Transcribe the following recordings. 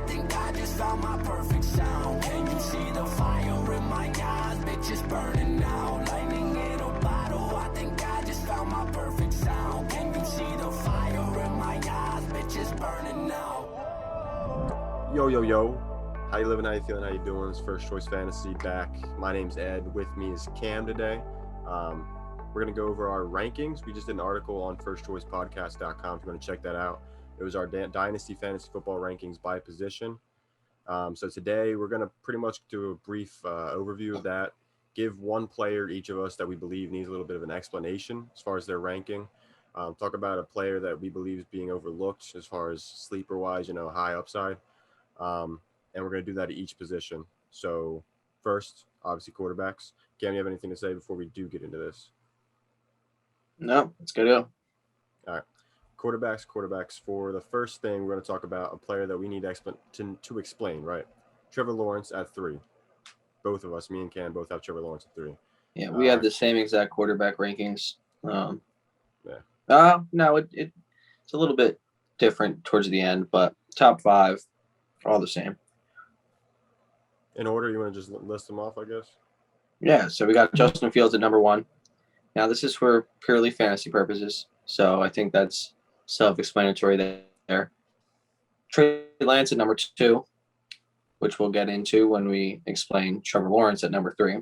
think I just found my perfect sound. Can you see the fire in my eyes? Bitch, it's burning now. Lightning in a bottle. I think I just found my perfect sound. Can you see the fire in my eyes? Bitch, it's burning now. Yo. How you living? How you feeling? How you doing? It's First Choice Fantasy back. My name's Ed. With me is Cam today. We're going to go over our rankings. We just did an article on firstchoicepodcast.com if you want to check that out. It was our Dynasty Fantasy Football rankings by position. So today we're going to pretty much do a brief overview of that, give one player each of us that we believe needs a little bit of an explanation as far as their ranking. Talk about a player that we believe is being overlooked as far as sleeper-wise, high upside. And we're going to do that at each position. So first, obviously, quarterbacks. Cam, you have anything to say before we do get into this? No, let's go. All right. Quarterbacks. For the first thing, we're going to talk about a player that we need to explain, right? Trevor Lawrence at 3. Both of us, me and Cam, both have Trevor Lawrence at 3. Yeah, we have the same exact quarterback rankings. No, it's a little bit different towards the end, but top 5, all the same. In order, you want to just list them off, I guess? Yeah, so we got Justin Fields at number 1. Now, this is for purely fantasy purposes, so I think that's self-explanatory there. Trey Lance at number 2, which we'll get into when we explain Trevor Lawrence at number 3.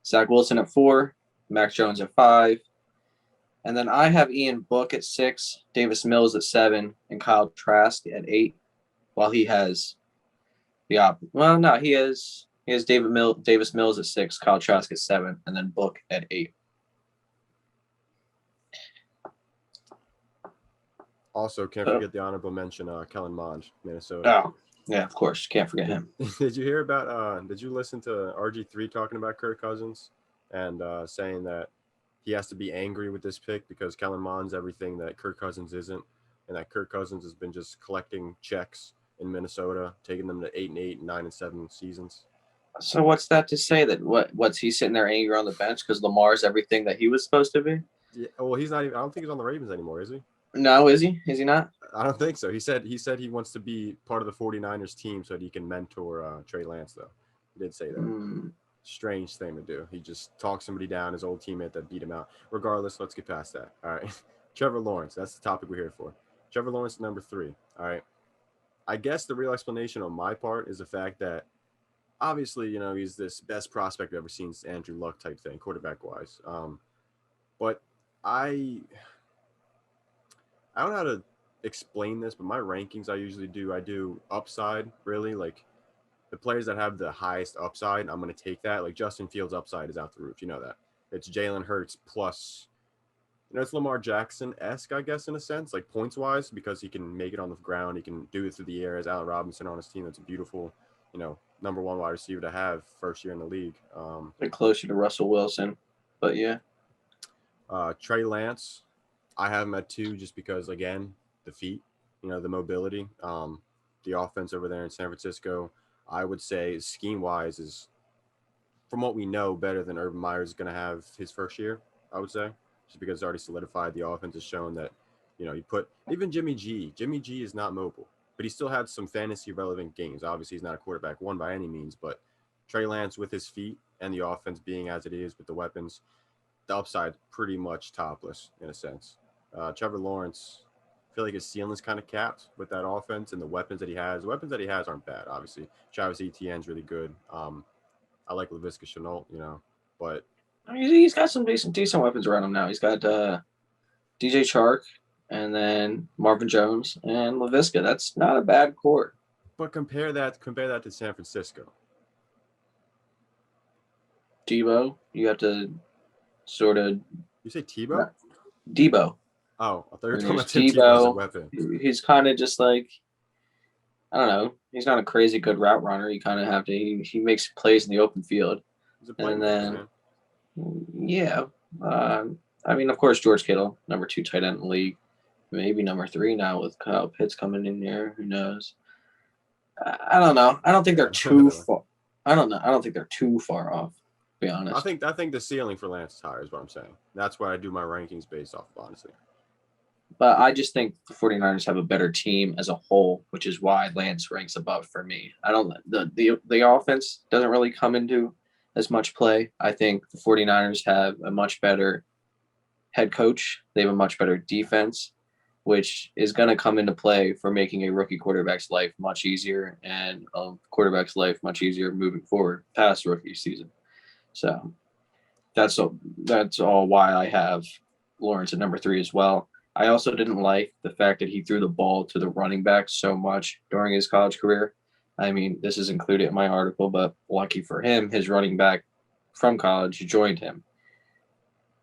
Zach Wilson at 4, Mac Jones at 5. And then I have Ian Book at 6, Davis Mills at 7, and Kyle Trask at 8, while he has he has Davis Mills at 6, Kyle Trask at 7, and then Book at 8. Also, can't forget the honorable mention, Kellen Mond, Minnesota. Oh, yeah, of course. Can't forget him. Did you hear about, did you listen to RG3 talking about Kirk Cousins and saying that he has to be angry with this pick because Kellen Mond's everything that Kirk Cousins isn't, and that Kirk Cousins has been just collecting checks in Minnesota, taking them to 8-8, 9-7 seasons? So what's that to say that what's he sitting there angry on the bench because Lamar's everything that he was supposed to be? Yeah, well, he's not even, I don't think he's on the Ravens anymore, is he? No, is he? Is he not? I don't think so. He said he wants to be part of the 49ers team so that he can mentor Trey Lance, though. He did say that. Strange thing to do. He just talked somebody down, his old teammate that beat him out. Regardless, let's get past that. All right. Trevor Lawrence, that's the topic we're here for. Trevor Lawrence, number 3. All right. I guess the real explanation on my part is the fact that obviously, he's this best prospect I've ever seen, Andrew Luck type thing, quarterback-wise. But I don't know how to explain this, but my rankings I usually do upside, really. Like, the players that have the highest upside, I'm going to take that. Like, Justin Fields' upside is out the roof. You know that. It's Jalen Hurts plus, it's Lamar Jackson-esque, I guess, in a sense, like points-wise, because he can make it on the ground. He can do it through the air as Allen Robinson on his team. That's a beautiful, number 1 wide receiver to have first year in the league. They're closer to Russell Wilson, but yeah. Trey Lance, I have him at 2 just because, again, the feet, the mobility, the offense over there in San Francisco, I would say scheme-wise is, from what we know, better than Urban Meyer is going to have his first year, I would say, just because it's already solidified. The offense has shown that, he put – even Jimmy G is not mobile, but he still had some fantasy-relevant games. Obviously, he's not a quarterback one by any means, but Trey Lance with his feet and the offense being as it is with the weapons, the upside pretty much topless in a sense. Trevor Lawrence, I feel like his ceiling is kind of capped with that offense and the weapons that he has. The weapons that he has aren't bad, obviously. Travis Etienne's really good. I like Laviska Shenault, but he's got some decent weapons around him now. He's got DJ Chark and then Marvin Jones and Laviska. That's not a bad core. But compare that to San Francisco. Debo, you have to sort of. You say Tebow? Debo. Oh, I thought you were talking about Tim Tebow as a weapon. He's kind of just like, I don't know. He's not a crazy good route runner. You kind of have to. He makes plays in the open field. And then, yeah. I mean, of course, George Kittle, number 2 tight end in the league. Maybe number 3 now with Kyle Pitts coming in there. Who knows? I don't know. I don't think they're too far. I don't know. I don't think they're too far off, to be honest. I think the ceiling for Lance is higher is what I'm saying. That's why I do my rankings based off of, honestly. But I just think the 49ers have a better team as a whole, which is why Lance ranks above for me. I don't the offense doesn't really come into as much play. I think the 49ers have a much better head coach. They have a much better defense, which is going to come into play for making a rookie quarterback's life much easier and a quarterback's life much easier moving forward past rookie season. So that's all why I have Lawrence at number 3 as well. I also didn't like the fact that he threw the ball to the running back so much during his college career. I mean, this is included in my article, but lucky for him, his running back from college joined him.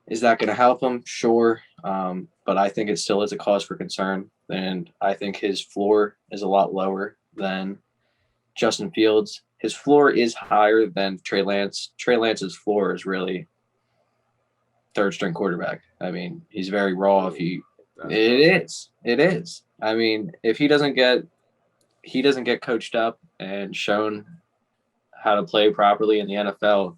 Is that going to help him? Sure. But I think it still is a cause for concern. And I think his floor is a lot lower than Justin Fields. His floor is higher than Trey Lance. Trey Lance's floor is really third string quarterback. I mean, he's very raw. It is. I mean, if he doesn't get coached up and shown how to play properly in the NFL,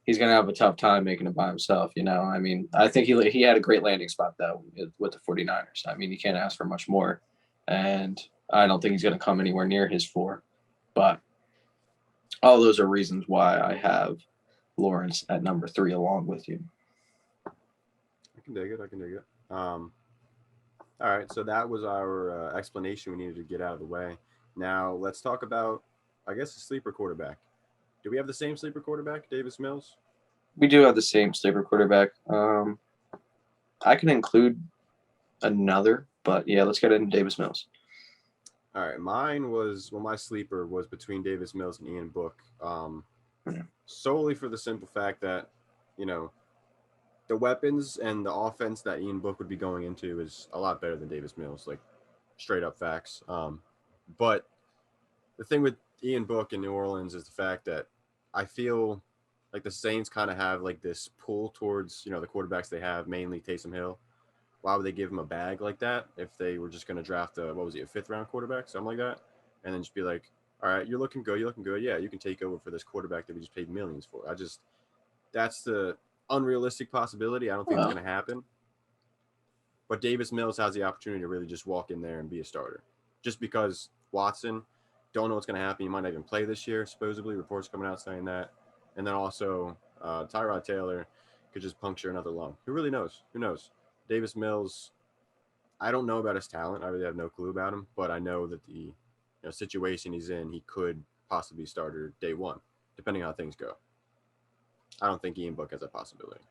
he's going to have a tough time making it by himself. I mean, I think he had a great landing spot though with the 49ers. I mean, you can't ask for much more, and I don't think he's going to come anywhere near his floor. But all those are reasons why I have Lawrence at number 3 along with you. I can dig it. All right, so that was our explanation we needed to get out of the way. Now let's talk about, I guess, the sleeper quarterback. Do we have the same sleeper quarterback, Davis Mills? We do have the same sleeper quarterback. I can include another, but yeah, let's get into Davis Mills. All right, my sleeper was between Davis Mills and Ian Book, solely for the simple fact that, the weapons and the offense that Ian Book would be going into is a lot better than Davis Mills, like straight up facts. But the thing with Ian Book in New Orleans is the fact that I feel like the Saints kind of have like this pull towards, the quarterbacks they have, mainly Taysom Hill. Why would they give him a bag like that if they were just going to draft a 5th round quarterback, something like that, and then just be like, all right, you're looking good. Yeah, you can take over for this quarterback that we just paid millions for. That's the unrealistic possibility. I don't think it's going to happen. But Davis Mills has the opportunity to really just walk in there and be a starter. Just because Watson, don't know what's going to happen. He might not even play this year, supposedly. Reports coming out saying that. And then also Tyrod Taylor could just puncture another lung. Who really knows? Who knows? Davis Mills, I don't know about his talent. I really have no clue about him. But I know that the situation he's in, he could possibly starter day one, depending on how things go. I don't think Ian Book has a possibility.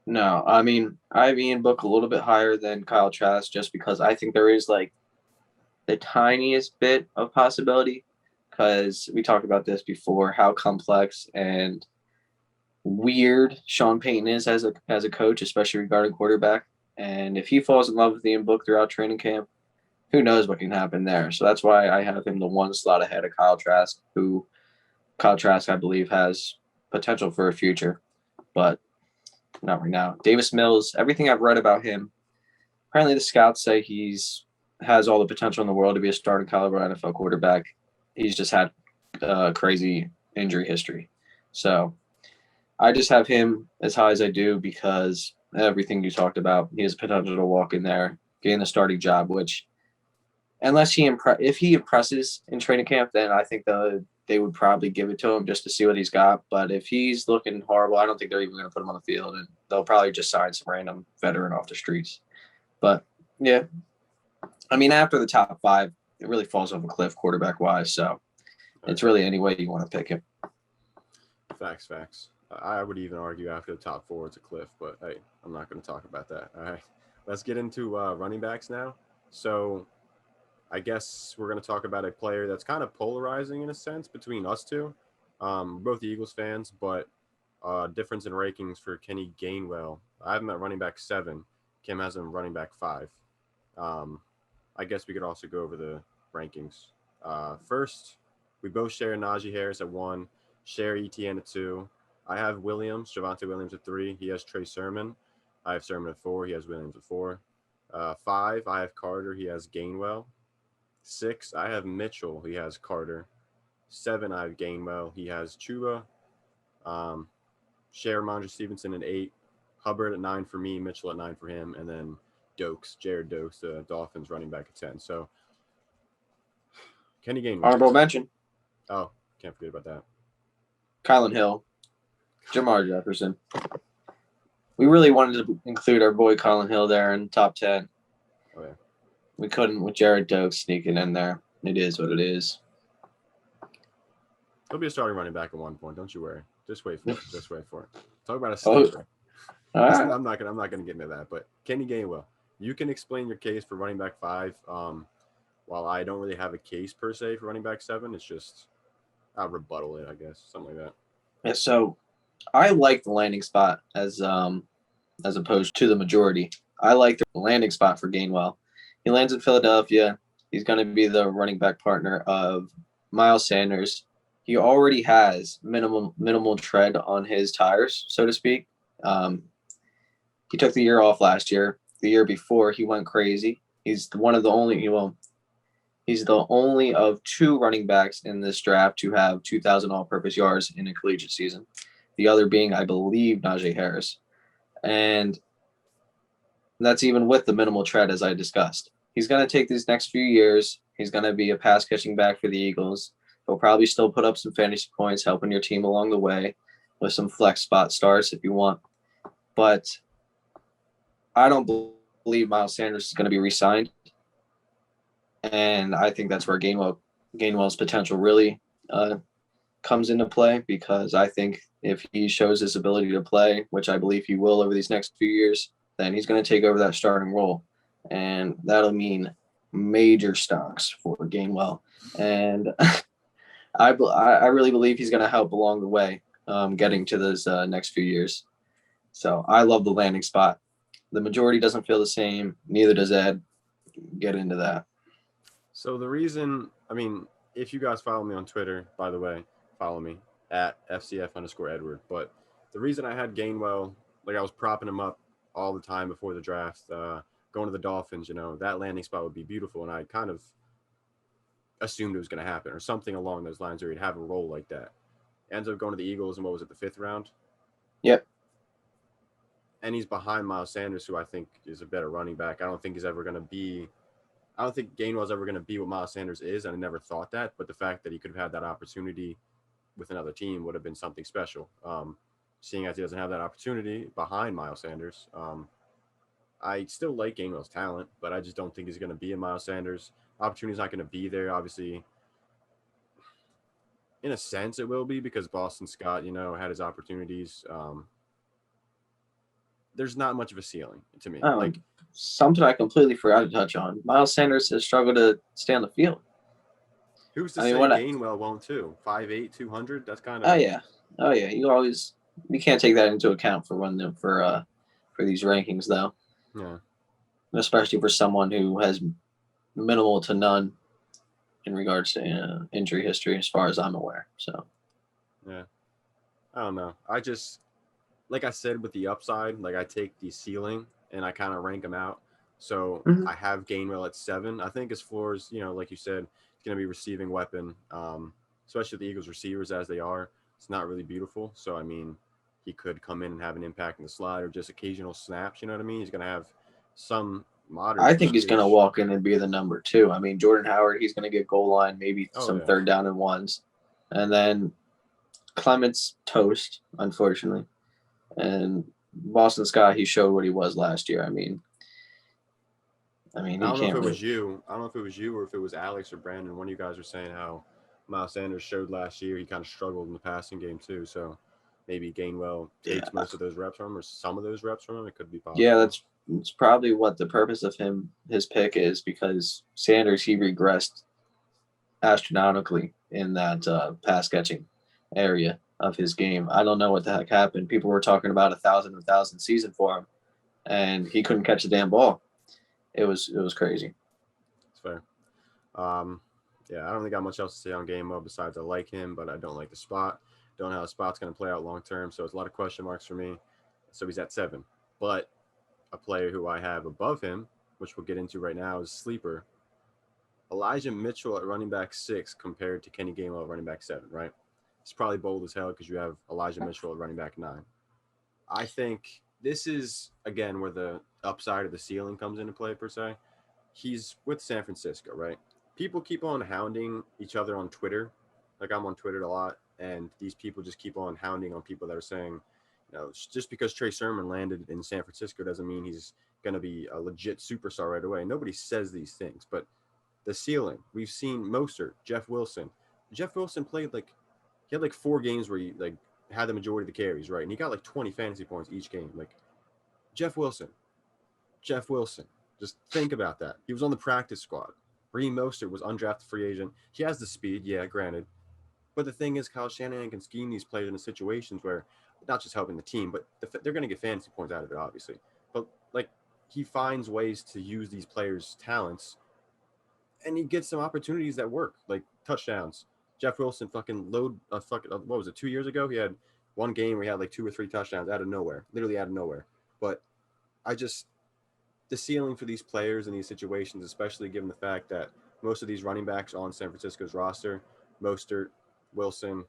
No, I mean, I have Ian Book a little bit higher than Kyle Trask just because I think there is like the tiniest bit of possibility, because we talked about this before, how complex and weird Sean Payton is as a coach, especially regarding quarterback. And if he falls in love with Ian Book throughout training camp, who knows what can happen there. So that's why I have him the one slot ahead of Kyle Trask, who Kyle Trask, I believe, has potential for a future, but not right now. Davis Mills, everything I've read about him, apparently the scouts say has all the potential in the world to be a starting caliber NFL quarterback. He's just had crazy injury history. So I just have him as high as I do because everything you talked about, he has potential to walk in there, gain the starting job, which unless if he impresses in training camp, then I think they would probably give it to him just to see what he's got. But if he's looking horrible, I don't think they're even going to put him on the field, and they'll probably just sign some random veteran off the streets. But yeah, I mean, after the top 5, it really falls off a cliff quarterback wise. So it's really any way you want to pick him. Facts. I would even argue after the top 4, it's a cliff, but hey, I'm not going to talk about that. All right, let's get into running backs now. So I guess we're going to talk about a player that's kind of polarizing in a sense between us two. Both Eagles fans, but difference in rankings for Kenny Gainwell. I have him at running back 7. Kim has him running back 5. I guess we could also go over the rankings. First, we both share Najee Harris at 1, share ETN at 2. I have Javonte Williams at 3. He has Trey Sermon. I have Sermon at 4. He has Williams at 4. 5, I have Carter. He has Gainwell. 6, I have Mitchell. He has Carter. 7, I have Gainwell. He has Chuba. Share Ramondre Stevenson at 8. Hubbard at 9 for me. Mitchell at 9 for him. And then Jared Dokes, the Dolphins running back at 10. So Kenny Gainwell. Honorable mention. Oh, can't forget about that. Kylan Hill, Jamar Jefferson. We really wanted to include our boy Colin Hill there in the top 10. Oh, yeah. We couldn't with Jared Dokes sneaking in there. It is what it is. He'll be a starting running back at one point. Don't you worry. Just wait for it. Just wait for it. Talk about a Oh, sleeper. all right. I'm not gonna get into that. But Kenny Gainwell, you can explain your case for running back 5. While I don't really have a case per se for running back 7, it's just I'll rebuttal it, I guess, something like that. Yeah, so I like the landing spot as opposed to the majority. I like the landing spot for Gainwell. He lands in Philadelphia. He's going to be the running back partner of Miles Sanders. He already has minimal tread on his tires, so to speak. He took the year off last year. The year before, he went crazy. He's he's the only of 2 running backs in this draft to have 2,000 all-purpose yards in a collegiate season. The other being, I believe, Najee Harris. And that's even with the minimal tread, as I discussed. He's going to take these next few years. He's going to be a pass-catching back for the Eagles. He'll probably still put up some fantasy points, helping your team along the way with some flex spot starts if you want. But I don't believe Miles Sanders is going to be re-signed. And I think that's where Gainwell's potential really comes into play, because I think if he shows his ability to play, which I believe he will over these next few years, then he's going to take over that starting role. And that'll mean major stocks for Gainwell. And I really believe he's going to help along the way getting to those next few years. So I love the landing spot. The majority doesn't feel the same. Neither does Ed. Get into that. So the reason, I mean, if you guys follow me on Twitter, by the way, follow me at FCF_Edward. But the reason I had Gainwell, like I was propping him up all the time before the draft, going to the Dolphins, that landing spot would be beautiful. And I kind of assumed it was going to happen or something along those lines, where he'd have a role like that. Ends up going to the Eagles in, what was it, the 5th round? Yep. And he's behind Miles Sanders, who I think is a better running back. I don't think Gainwell's ever going to be what Miles Sanders is, and I never thought that. But the fact that he could have had that opportunity with another team would have been something special. Seeing as he doesn't have that opportunity behind Miles Sanders, I still like Gainwell's talent, but I just don't think he's going to be a Miles Sanders. Opportunity's not going to be there, obviously. In a sense, it will be, because Boston Scott, had his opportunities. There's not much of a ceiling to me. Something I completely forgot to touch on. Miles Sanders has struggled to stay on the field. Who's to say Gainwell won't too? 5'8", 200? That's kind of. Oh yeah. You can't take that into account for these rankings, though. Yeah. Especially for someone who has minimal to none in regards to injury history, as far as I'm aware. So. Yeah. I don't know. I just, like I said, with the upside, like I take the ceiling and I kind of rank them out. So I have Gainwell at 7. I think his floor is, like you said, it's going to be receiving weapon, especially the Eagles receivers as they are. It's not really beautiful. So, I mean, he could come in and have an impact in the slot or just occasional snaps. You know what I mean? He's going to have some moderate. I think he's going to walk in and be the number 2. I mean, Jordan Howard, he's going to get goal line, maybe some 3rd down and 1s. And then Clement's toast, unfortunately. And Boston Scott, he showed what he was last year. I mean, I don't know if it was you. I don't know if it was you or if it was Alex or Brandon. One of you guys were saying how Miles Sanders showed last year. He kind of struggled in the passing game too. So maybe Gainwell takes most of those reps from him, or some of those reps from him. It could be possible. Yeah, that's probably what the purpose of his pick is, because Sanders, he regressed astronomically in that pass catching area of his game. I don't know what the heck happened. People were talking about 1,000 season for him, and he couldn't catch the damn ball. It was crazy. It's fair. Yeah, I don't think I got much else to say on Gainwell besides I like him, but I don't like the spot. Don't know how the spot's going to play out long term, so it's a lot of question marks for me. So he's at 7. But a player who I have above him, which we'll get into right now, is sleeper. Elijah Mitchell at running back 6 compared to Kenny Gainwell at running back 7, right? It's probably bold as hell because you have Elijah Mitchell at running back 9. I think this is, again, where the upside of the ceiling comes into play per se. He's with San Francisco, right? People keep on hounding each other on Twitter. Like I'm on Twitter a lot, and these people just keep on hounding on people that are saying, just because Trey Sermon landed in San Francisco doesn't mean he's going to be a legit superstar right away. Nobody says these things, but the ceiling, we've seen Mostert, Jeff Wilson. Jeff Wilson played he had 4 games where he had the majority of the carries, right? And he got 20 fantasy points each game. Jeff Wilson, Jeff Wilson. Just think about that. He was on the practice squad. Raheem Mostert was undrafted free agent. He has the speed, yeah, granted. But the thing is, Kyle Shanahan can scheme these players into situations where not just helping the team, but they're going to get fantasy points out of it, obviously. But he finds ways to use these players' talents, and he gets some opportunities that work, like touchdowns. Jeff Wilson what was it, 2 years ago? He had one game where he had 2 or 3 touchdowns out of nowhere, literally out of nowhere. But the ceiling for these players in these situations, especially given the fact that most of these running backs on San Francisco's roster, Mostert, Wilson,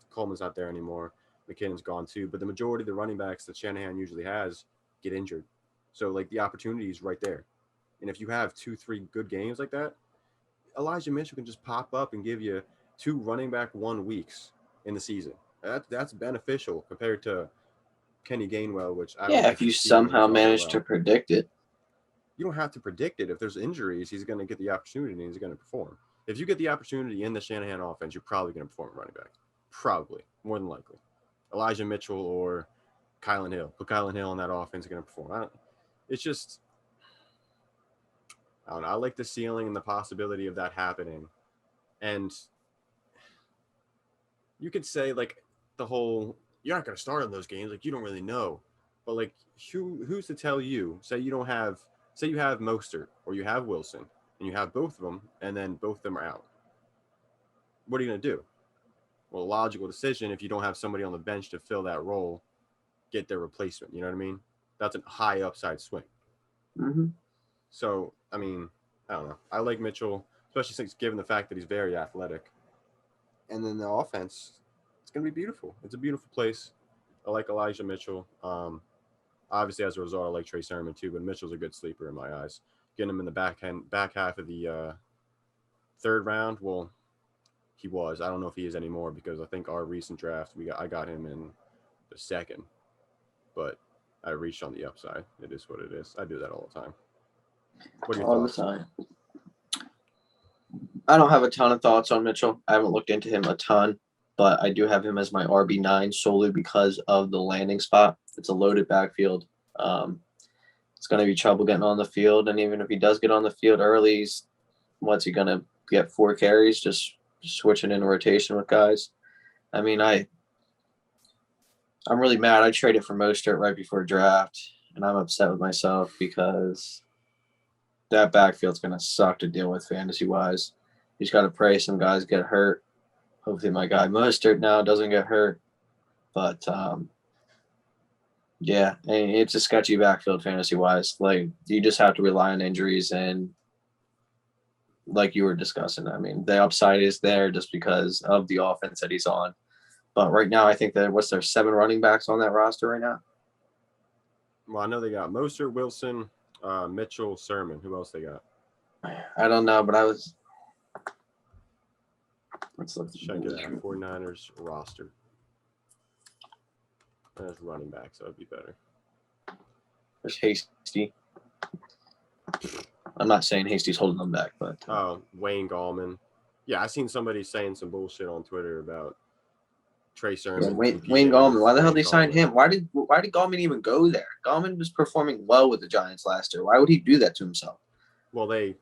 Coleman's not there anymore, McKinnon's gone too, but the majority of the running backs that Shanahan usually has get injured. So the opportunity is right there. And if you have 2-3 good games like that, Elijah Mitchell can just pop up and give you 2 running back 1 weeks in the season. That's beneficial compared to Kenny Gainwell, which I don't think if you his ceiling is somehow all that manage well. to predict it. You don't have to predict it. If there's injuries, he's going to get the opportunity and he's going to perform. If you get the opportunity in the Shanahan offense, you're probably going to perform at running back. Probably, more than likely. Elijah Mitchell or Kylan Hill. Put Kylan Hill in that offense, is going to perform. I don't know. I like the ceiling and the possibility of that happening. And you could say the whole, you're not going to start in those games. You don't really know. But who's to tell you? Say you have Mostert or you have Wilson and you have both of them, and then both of them are out. What are you going to do? Well, logical decision, if you don't have somebody on the bench to fill that role, get their replacement. You know what I mean? That's a high upside swing. Mm-hmm. So, I mean, I don't know. I like Mitchell, especially since given the fact that he's very athletic. And then the offense, it's going to be beautiful. It's a beautiful place. I like Elijah Mitchell. Obviously, as a result, I like Trey Sermon too, but Mitchell's a good sleeper in my eyes. Getting him in the back half of the 3rd round, well, he was. I don't know if he is anymore because I think our recent draft, I got him in the 2nd. But I reached on the upside. It is what it is. I do that all the time. What are your thoughts? All the time. I don't have a ton of thoughts on Mitchell. I haven't looked into him a ton, but I do have him as my RB9 solely because of the landing spot. It's a loaded backfield. It's going to be trouble getting on the field, and even if he does get on the field early, what's he going to get 4 carries, just switching in rotation with guys? I mean, I'm really mad. I traded for Mostert right before draft, and I'm upset with myself because that backfield's going to suck to deal with fantasy-wise. You just got to pray some guys get hurt. Hopefully my guy Mostert now doesn't get hurt. But, yeah, it's a sketchy backfield fantasy-wise. You just have to rely on injuries, and like you were discussing, I mean, the upside is there just because of the offense that he's on. But right now, I think that there 7 running backs on that roster right now? Well, I know they got Mostert, Wilson, Mitchell, Sermon. Who else they got? I don't know, but let's look. Check it out. 49ers roster. That's running backs. That would be better. There's Hasty. I'm not saying Hasty's holding them back, but Wayne Gallman. Yeah, I seen somebody saying some bullshit on Twitter about Trey Sermon. Wayne Gallman. Why the hell did they sign him? Why did Gallman even go there? Gallman was performing well with the Giants last year. Why would he do that to himself? Well, they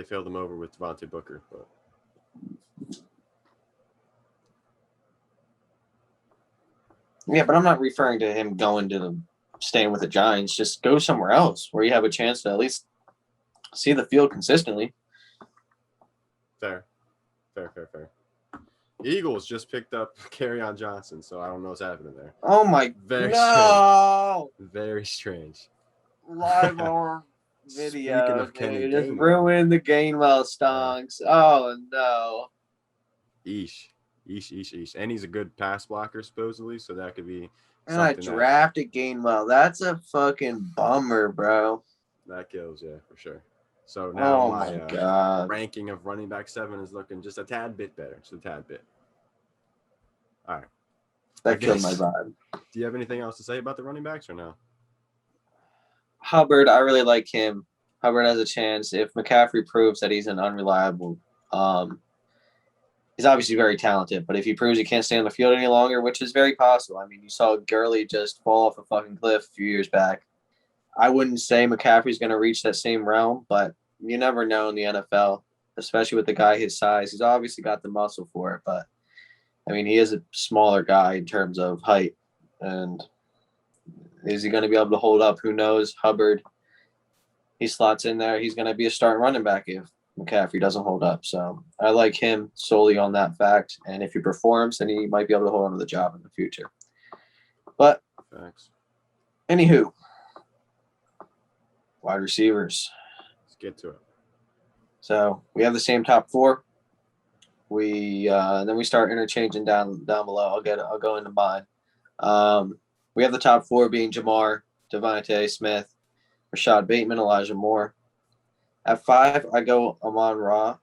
failed him over with Devontae Booker, but yeah, but I'm not referring to him staying with the Giants. Just go somewhere else where you have a chance to at least see the field consistently. Fair. Eagles just picked up Kerryon Johnson, so I don't know what's happening there. Oh my no! Very strange. Live on video. Speaking of Kenny just Gainwell. ruined the Gainwell stonks. Oh no. Eesh. And he's a good pass blocker supposedly, so that could be And I drafted Gainwell. That's a fucking bummer, bro. That kills, yeah, for sure. So now my God. ranking of running back 7 is looking just a tad bit better. Just a tad bit. All right. That killed my vibe. Do you have anything else to say about the running backs or no? Hubbard, I really like him. Hubbard has a chance. If McCaffrey proves that he's an unreliable, he's obviously very talented, but if he proves he can't stay on the field any longer, which is very possible. I mean, you saw Gurley just fall off a fucking cliff a few years back. I wouldn't say McCaffrey's going to reach that same realm, but you never know in the NFL, especially with the guy his size. He's obviously got the muscle for it, but I mean, he is a smaller guy in terms of height. And is he going to be able to hold up? Who knows? Hubbard, he slots in there. He's going to be a starting running back if McCaffrey doesn't hold up. So I like him solely on that fact. And if he performs, then he might be able to hold on to the job in the future. But Thanks. Anywho, wide receivers. Let's get to it. So we have the same top 4. Then we start interchanging down below. I'll go into mine. We have the top 4 being Jamar, Devontae Smith, Rashad Bateman, Elijah Moore. At 5, I go Amon-Ra.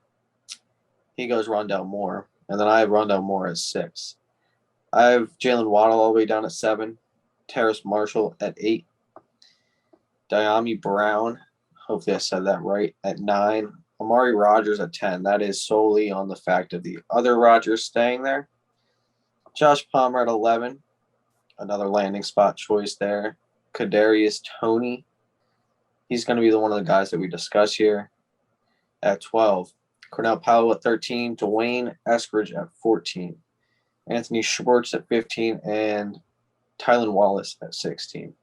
He goes Rondell Moore. And then I have Rondell Moore at 6. I have Jalen Waddle all the way down at 7. Terrace Marshall at 8. Diami Brown, hopefully I said that right, at 9. Amari Rodgers at 10. That is solely on the fact of the other Rodgers staying there. Josh Palmer at 11. Another landing spot choice there. Kadarius Toney. He's going to be one of the guys that we discuss here. At 12. Cornell Powell at 13. Dwayne Eskridge at 14. Anthony Schwartz at 15. And Tylan Wallace at 16.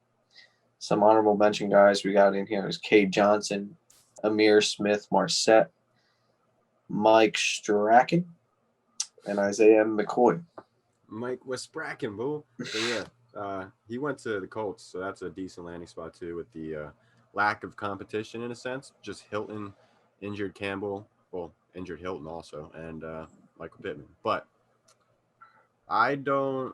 Some honorable mention guys we got in here is Cade Johnson, Amir Smith-Marset, Mike Strachan, and Isaiah McCoy. Mike was Spracken, boo. So yeah, he went to the Colts, so that's a decent landing spot too with the lack of competition in a sense. Just Hilton, injured Campbell, injured Hilton also, and Michael Pittman. But I don't.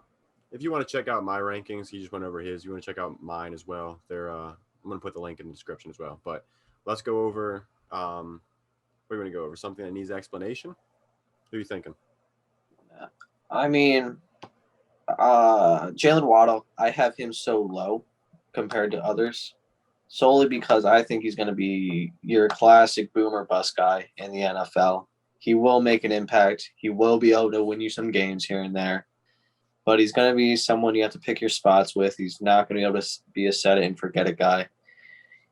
If you want to check out my rankings, he just went over his. You want to check out mine as well. I'm going to put the link in the description as well. But let's go over. We're going to go over something that needs explanation. Who are you thinking? I mean, Jalen Waddle, I have him so low compared to others, solely because I think he's going to be your classic boomer bust guy in the NFL. He will make an impact. He will be able to win you some games here and there. But he's going to be someone you have to pick your spots with. He's not going to be able to be a set it and forget it guy,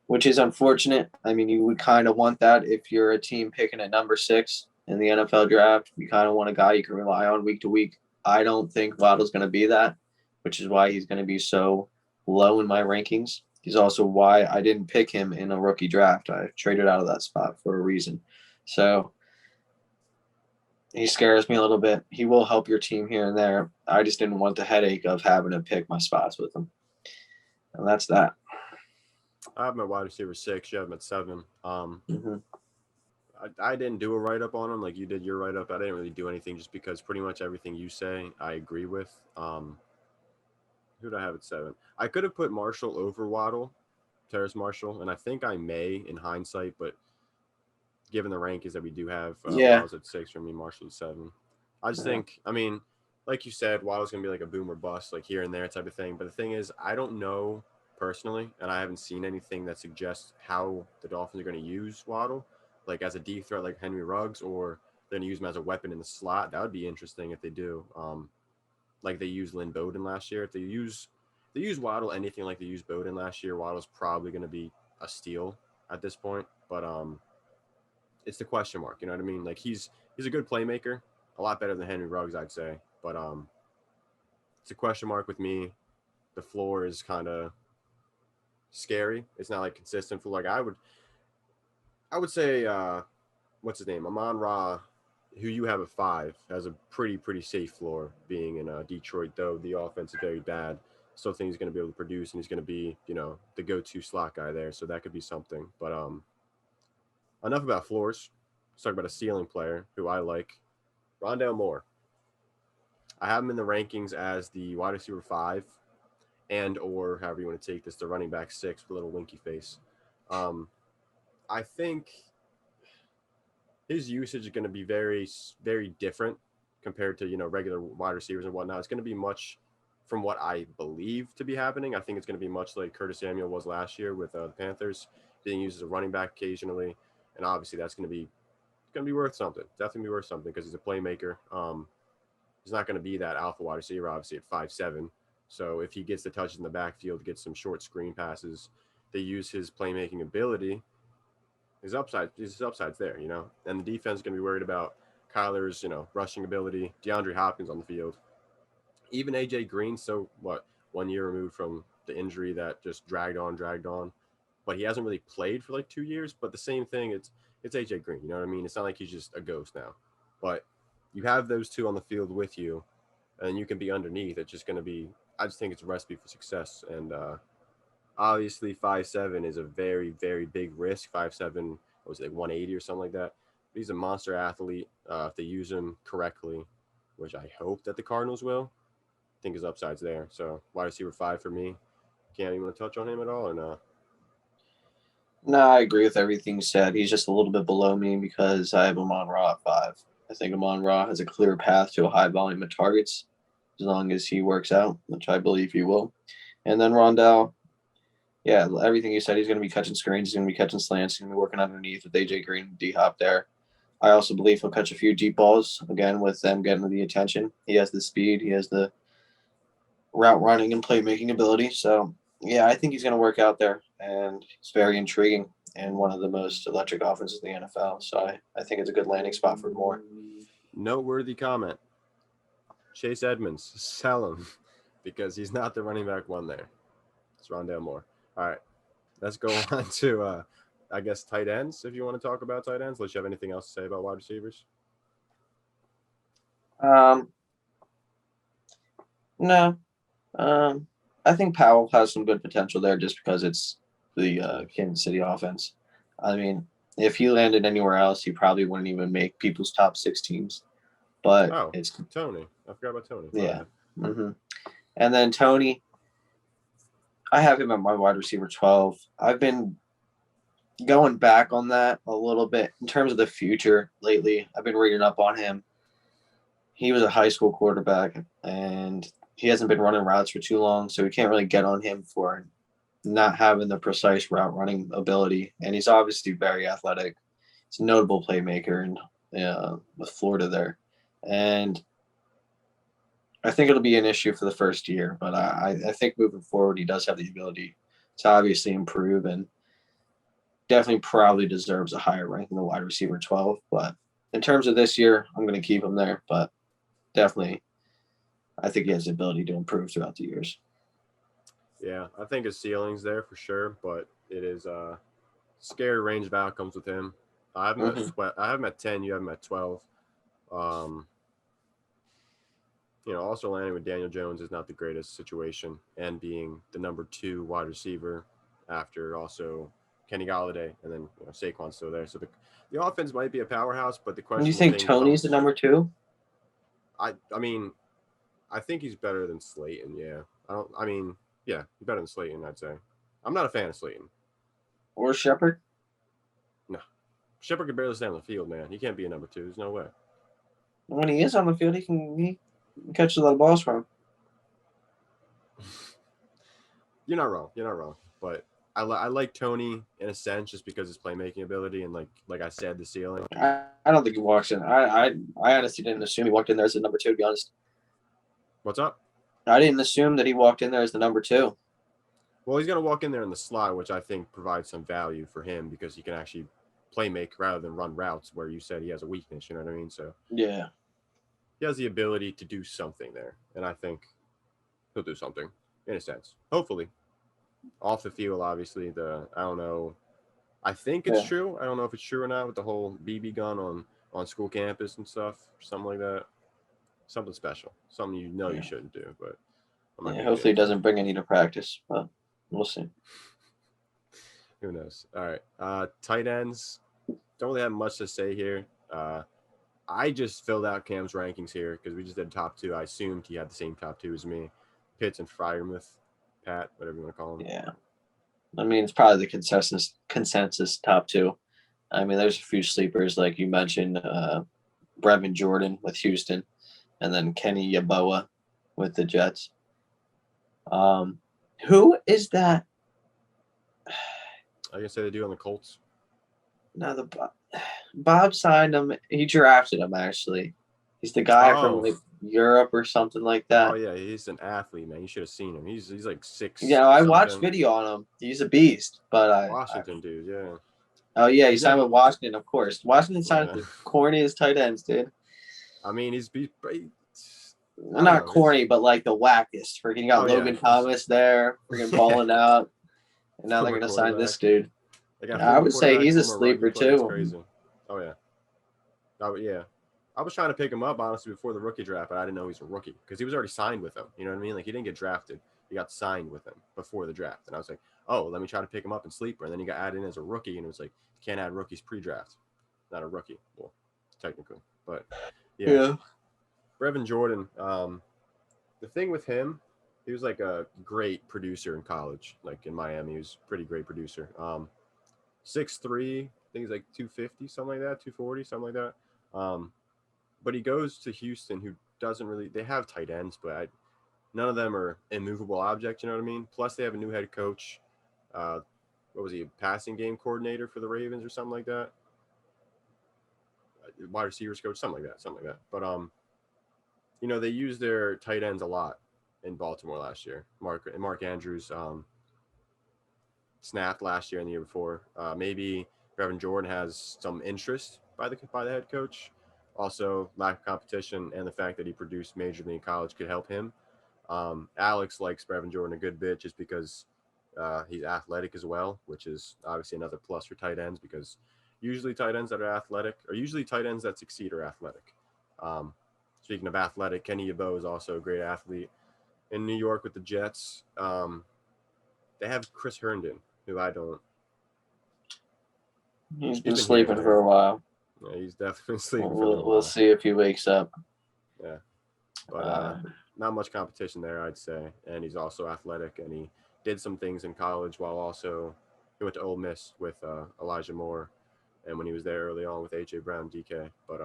which is unfortunate. I mean, you would kind of want that if you're a team picking at number 6 in the NFL draft. You kind of want a guy you can rely on week to week. I don't think Waddle's going to be that, which is why he's going to be so low in my rankings. He's also why I didn't pick him in a rookie draft. I traded out of that spot for a reason. So he scares me a little bit. He will help your team here and there. I just didn't want the headache of having to pick my spots with him. And that's that. I have my wide receiver 6. You have him at 7. I didn't do a write-up on him like you did your write-up. I didn't really do anything just because pretty much everything you say I agree with. Who did I have at 7? I could have put Marshall over Waddle, Terrace Marshall, and I think I may in hindsight, but given the rankings that we do have, Waddle's at 6 for me, Marshall at 7. I just think, I mean, like you said, Waddle's going to be like a boom or bust, like here and there type of thing. But the thing is, I don't know personally, and I haven't seen anything that suggests how the Dolphins are going to use Waddle, like as a deep threat like Henry Ruggs, or they're going to use him as a weapon in the slot. That would be interesting if they do. Like they used Lynn Bowden last year. If they use Waddle anything like they used Bowden last year, Waddle's probably going to be a steal at this point. But it's the question mark. You know what I mean? Like he's a good playmaker, a lot better than Henry Ruggs, I'd say. But it's a question mark with me. The floor is kind of scary. It's not like consistent for like I would say what's his name? Amon-Ra, who you have at 5, has a pretty safe floor being in Detroit, though the offense is very bad. Still think he's going to be able to produce, and he's going to be, the go-to slot guy there. So that could be something. But enough about floors. Let's talk about a ceiling player who I like, Rondell Moore. I have him in the rankings as the wide receiver 5. and or however you want to take this, the running back 6 with a little winky face. Um, I think his usage is going to be very, very different compared to, regular wide receivers and whatnot. It's going to be much from what I believe to be happening. I think it's going to be much like Curtis Samuel was last year with the Panthers, being used as a running back occasionally. And obviously that's going to be worth something. Definitely be worth something because he's a playmaker. He's not going to be that alpha wide receiver, obviously, at 5'7". So if he gets the touches in the backfield, gets some short screen passes, they use his playmaking ability. His upside's there, and the defense is going to be worried about Kyler's, rushing ability, DeAndre Hopkins on the field, even AJ Green. So what? 1 year removed from the injury that just dragged on, but he hasn't really played for like 2 years. But the same thing, it's AJ Green. You know what I mean? It's not like he's just a ghost now. But you have those two on the field with you, and you can be underneath. It's just going to be. I just think it's a recipe for success, and obviously 5'7" is a very, very big risk. 5'7", what was it, like 180 or something like that. But he's a monster athlete. If they use him correctly, which I hope that the Cardinals will, I think his upside's there. So wide receiver 5 for me. Can't even want to touch on him at all or no? No, I agree with everything said. He's just a little bit below me because I have Amon-Ra at 5. I think Amon-Ra has a clear path to a high volume of targets as long as he works out, which I believe he will. And then Rondell, yeah, everything you said, he's going to be catching screens, he's going to be catching slants, he's going to be working underneath with AJ Green and D-Hop there. I also believe he'll catch a few deep balls, again, with them getting the attention. He has the speed, he has the route running and playmaking ability. So, yeah, I think he's going to work out there, and it's very intriguing and one of the most electric offenses in the NFL. So I think it's a good landing spot for Moore. Noteworthy comment. Chase Edmonds, sell him because he's not the running back 1 there. It's Rondale Moore. All right, let's go on to, I guess, tight ends, if you want to talk about tight ends. Unless you have anything else to say about wide receivers. No. I think Powell has some good potential there just because it's the Kansas City offense. I mean, if he landed anywhere else, he probably wouldn't even make people's top 6 teams. But it's Tony. I forgot about Tony. Yeah. Mm-hmm. And then Tony, I have him at my wide receiver 12. I've been going back on that a little bit in terms of the future lately. I've been reading up on him. He was a high school quarterback, and he hasn't been running routes for too long, so we can't really get on him for not having the precise route running ability. And he's obviously very athletic. He's a notable playmaker and with Florida there. And I think it'll be an issue for the first year, but I think moving forward, he does have the ability to obviously improve and definitely probably deserves a higher rank than the wide receiver 12. But in terms of this year, I'm going to keep him there, but definitely I think he has the ability to improve throughout the years. Yeah, I think his ceiling's there for sure, but it is a scary range of outcomes with him. I have him at 10. You have him at 12. Also landing with Daniel Jones is not the greatest situation, and being the number 2 wide receiver after also Kenny Golladay, and then Saquon's still there. So the offense might be a powerhouse, but the question. Do you think Tony's the number 2? I mean, I think he's better than Slayton. Yeah, he's better than Slayton. I'd say. I'm not a fan of Slayton. Or Shepard? No, Shepard can barely stay on the field, man. He can't be a number 2. There's no way. When he is on the field, he catches a lot of balls from him. You're not wrong. But I like Tony in a sense just because his playmaking ability and like I said, the ceiling. I don't think he walks in. I honestly didn't assume he walked in there as the number 2, to be honest. What's up? I didn't assume that he walked in there as the number 2. Well, he's going to walk in there in the slot, which I think provides some value for him because he can actually play make rather than run routes where you said he has a weakness. You know what I mean? So yeah, he has the ability to do something there, and I think he'll do something in a sense. Hopefully, off the field, obviously. I don't know. I think it's true. I don't know if it's true or not with the whole BB gun on school campus and stuff, something like that. Something special, something you shouldn't do, but hopefully he doesn't bring any to practice, but we'll see. Who knows? All right, tight ends. Don't really have much to say here. I just filled out Cam's rankings here because we just did top 2. I assumed he had the same top 2 as me. Pitts and Freiermuth. Pat, whatever you want to call him. Yeah. I mean, it's probably the consensus top 2. I mean, there's a few sleepers, like you mentioned, Brevin Jordan with Houston, and then Kenny Yeboah with the Jets. Who is that? I guess they do on the Colts. No, Bob signed him. He drafted him, actually. He's the guy from like Europe or something like that. Oh yeah, he's an athlete, man. You should have seen him. He's like 6. Yeah, I watched video on him. He's a beast. But Washington dude, yeah. Oh yeah, he signed with Washington, of course. Washington signed Yeah. the corniest tight ends, dude. I mean, he's Not corny, but like the wackest. Freaking got Logan Thomas there, freaking balling out, and now they're gonna sign this dude. I would say he's a sleeper too. Crazy. Oh yeah. Yeah. I was trying to pick him up honestly before the rookie draft, but I didn't know he was a rookie because he was already signed with them. You know what I mean? Like he didn't get drafted; he got signed with them before the draft. And I was like, oh, let me try to pick him up in sleeper. And then he got added in as a rookie, and it was like, you can't add rookies pre-draft. Not a rookie, well, technically, but yeah. Brevin Jordan. The thing with him, he was like a great producer in college. Like in Miami, he was a pretty great producer. 6'3", I think he's like 250, something like that, 240, something like that. But he goes to Houston, who doesn't really – they have tight ends, but none of them are immovable objects, you know what I mean? Plus, they have a new head coach. What was he, a passing game coordinator for the Ravens or something like that? Wide receivers coach, something like that. But, you know, they use their tight ends a lot in Baltimore last year. Mark Andrews snapped last year and the year before. Maybe Brevin Jordan has some interest by the head coach. Also, lack of competition and the fact that he produced majorly in college could help him. Alex likes Brevin Jordan a good bit just because he's athletic as well, which is obviously another plus for tight ends because usually tight ends that are athletic or usually tight ends that succeed are athletic. Speaking of athletic, Kenny Yeboah is also a great athlete. In New York with the Jets, they have Chris Herndon, who I don't. He's been sleeping for a while. Yeah, he's definitely sleeping for a while. We'll see if he wakes up. Yeah. But not much competition there, I'd say. And he's also athletic, and he did some things in college while also he went to Ole Miss with Elijah Moore and when he was there early on with A.J. Brown, DK. But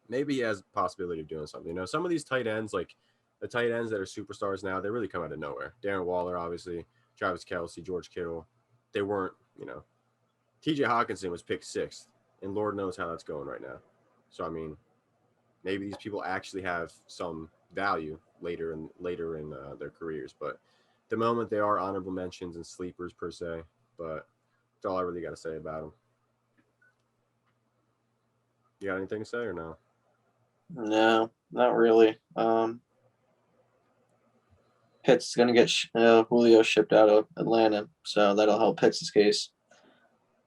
maybe he has the possibility of doing something. You know, some of these tight ends, like the tight ends that are superstars now, they really come out of nowhere. Darren Waller, obviously, Travis Kelce, George Kittle. They weren't, you know. T.J. Hawkinson was picked 6th, and Lord knows how that's going right now. So, I mean, maybe these people actually have some value later in their careers. But at the moment, they are honorable mentions and sleepers per se. But that's all I really got to say about them. You got anything to say or no? No, not really. Pitts is going to get Julio shipped out of Atlanta, so that'll help Pitts' case.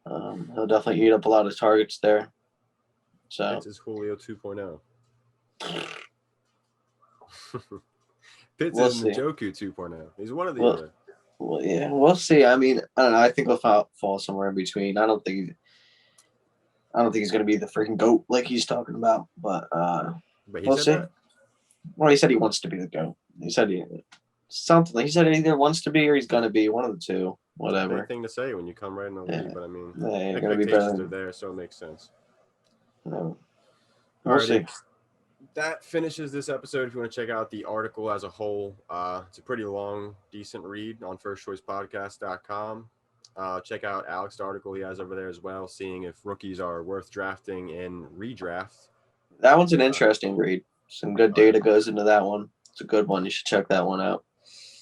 He'll definitely eat up a lot of targets there. So Pitts is Julio 2.0. Pitts is Njoku 2.0. He's one of the other. Well, yeah, we'll see. I mean, I don't know. I think he'll fall somewhere in between. I don't think he's going to be the freaking GOAT like he's talking about. But we'll see. That? Well, he said he wants to be the GOAT. He said something. He said he either wants to be or he's going to be one of the two. Whatever. Big thing to say when you come right in the league, but I mean, expectations are there, so it makes sense. No. We'll see. That finishes this episode. If you want to check out the article as a whole, it's a pretty long, decent read on firstchoicepodcast.com. Check out Alex's article he has over there as well, seeing if rookies are worth drafting in redraft. That one's an interesting read. Some good data goes into that one. It's a good one. You should check that one out.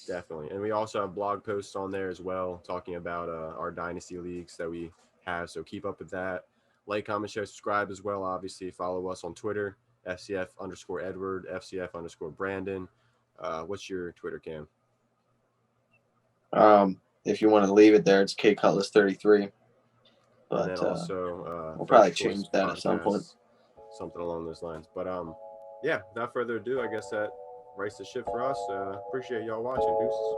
Definitely. And we also have blog posts on there as well, talking about our Dynasty leagues that we have. So keep up with that. Like, comment, share, subscribe as well. Obviously, follow us on Twitter, FCF_Edward, FCF_Brandon. What's your Twitter, Cam? If you want to leave it there, it's KCutlass33. But and then also, we'll probably change that at some point. Something along those lines. But yeah, without further ado, I guess that writes the ship for us. Appreciate y'all watching. Deuces.